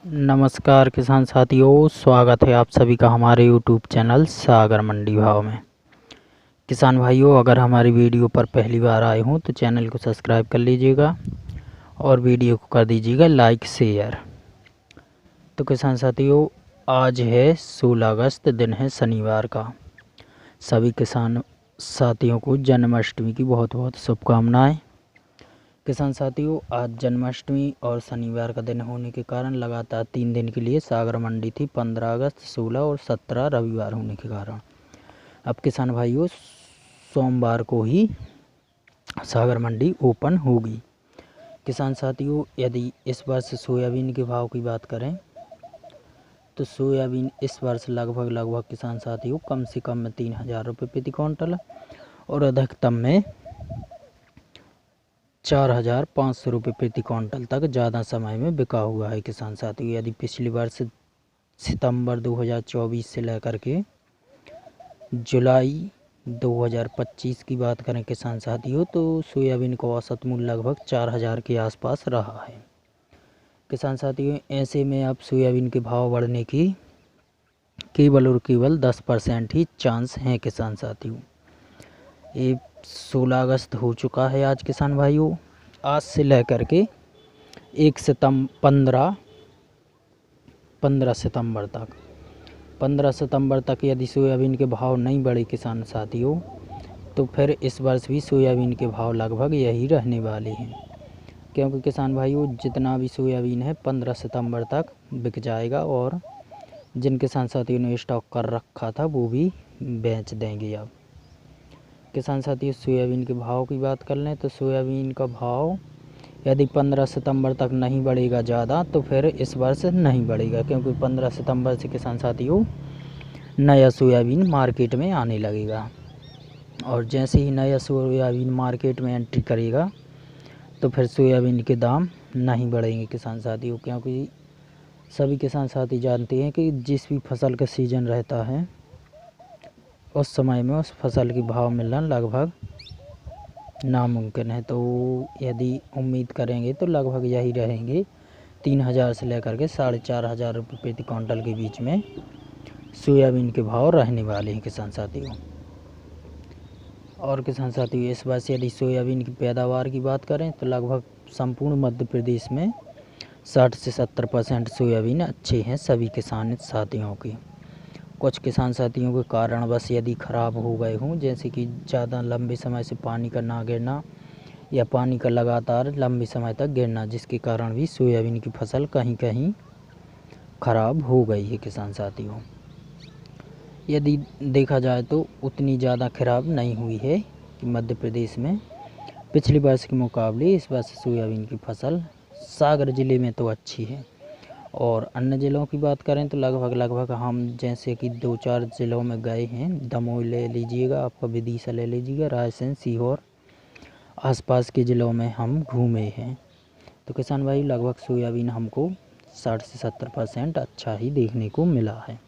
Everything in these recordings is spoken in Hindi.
नमस्कार किसान साथियों, स्वागत है आप सभी का हमारे यूट्यूब चैनल सागर मंडी भाव में। किसान भाइयों, अगर हमारी वीडियो पर पहली बार आए हों तो चैनल को सब्सक्राइब कर लीजिएगा और वीडियो को कर दीजिएगा लाइक शेयर। तो किसान साथियों, आज है 16 अगस्त, दिन है शनिवार का। सभी किसान साथियों को जन्माष्टमी की बहुत बहुत शुभकामनाएँ। किसान साथियों, आज जन्माष्टमी और शनिवार का दिन होने के कारण लगातार 3 दिन के लिए सागर मंडी थी। 15 अगस्त, 16 और 17 रविवार होने के कारण अब किसान भाइयों सोमवार को ही सागर मंडी ओपन होगी। किसान साथियों, यदि इस वर्ष सोयाबीन के भाव की बात करें तो सोयाबीन इस वर्ष लगभग किसान साथियों कम से कम में 3,000 रुपये प्रति क्विंटल और अधिकतम में 4,500 रुपये प्रति क्विंटल तक ज़्यादा समय में बिका हुआ है। किसान साथियों, यदि पिछले वर्ष सितंबर 2024 से लेकर के जुलाई 2025 की बात करें किसान साथियों, तो सोयाबीन का औसत मूल्य लगभग 4,000 के आसपास रहा है। किसान साथियों, ऐसे में अब सोयाबीन के भाव बढ़ने की केवल और केवल 10% ही चांस हैं। किसान साथियों, ये 16 अगस्त हो चुका है आज किसान भाइयों। आज से लेकर के 15 सितंबर तक यदि सोयाबीन के भाव नहीं बढ़े किसान साथियों, तो फिर इस वर्ष भी सोयाबीन के भाव लगभग यही रहने वाले हैं। क्योंकि किसान भाइयों, जितना भी सोयाबीन है 15 सितंबर तक बिक जाएगा और जिन किसान साथियों ने स्टॉक कर रखा था वो भी बेच देंगे। अब किसान साथियों, सोयाबीन के भाव की बात कर लें तो सोयाबीन का भाव यदि 15 सितंबर तक नहीं बढ़ेगा ज़्यादा तो फिर इस वर्ष नहीं बढ़ेगा, क्योंकि 15 सितंबर से किसान साथियों नया सोयाबीन मार्केट में आने लगेगा और जैसे ही नया सोयाबीन मार्केट में एंट्री करेगा तो फिर सोयाबीन के दाम नहीं बढ़ेंगे किसान साथियों। क्योंकि सभी किसान साथी जानते हैं कि जिस भी फसल का सीज़न रहता है उस समय में उस फसल के भाव मिलना लगभग नामुमकिन है। तो यदि उम्मीद करेंगे तो लगभग यही रहेंगे, 3,000 से लेकर के 4,500 रुपये प्रति क्विंटल के बीच में सोयाबीन के भाव रहने वाले हैं किसान साथियों। और किसान साथियों, इस वर्ष यदि सोयाबीन की पैदावार की बात करें तो लगभग संपूर्ण मध्य प्रदेश में 60 से 70% सोयाबीन अच्छे हैं सभी किसान साथियों की। कुछ किसान साथियों के कारण बस यदि ख़राब हो गए हों, जैसे कि ज़्यादा लंबे समय से पानी का ना गिरना या पानी का लगातार लंबे समय तक गिरना, जिसके कारण भी सोयाबीन की फसल कहीं कहीं ख़राब हो गई है किसान साथियों। यदि देखा जाए तो उतनी ज़्यादा ख़राब नहीं हुई है कि मध्य प्रदेश में पिछले वर्ष के मुकाबले इस वर्ष सोयाबीन की फसल सागर ज़िले में तो अच्छी है। और अन्य ज़िलों की बात करें तो लगभग हम जैसे कि 2-4 ज़िलों में गए हैं। दमोह ले लीजिएगा, आपका विदिशा ले लीजिएगा, रायसेन, सीहोर, आसपास के ज़िलों में हम घूमे हैं। तो किसान भाई, लगभग सोयाबीन हमको 60 से 70% अच्छा ही देखने को मिला है।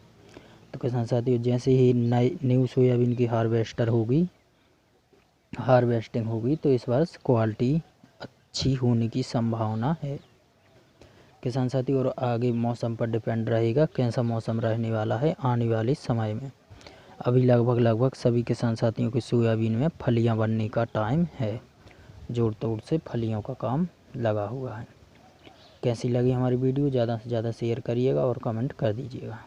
तो किसान साथियों, जैसे ही न्यू सोयाबीन की हार्वेस्टिंग होगी तो इस वर्ष क्वालिटी अच्छी होने की संभावना है किसान साथियों। और आगे मौसम पर डिपेंड रहेगा कैसा मौसम रहने वाला है आने वाले समय में। अभी लगभग सभी किसान साथियों के सोयाबीन में फलियां बनने का टाइम है, जोड़ तोड़ से फलियों का काम लगा हुआ है। कैसी लगी हमारी वीडियो, ज़्यादा से ज़्यादा शेयर करिएगा और कमेंट कर दीजिएगा।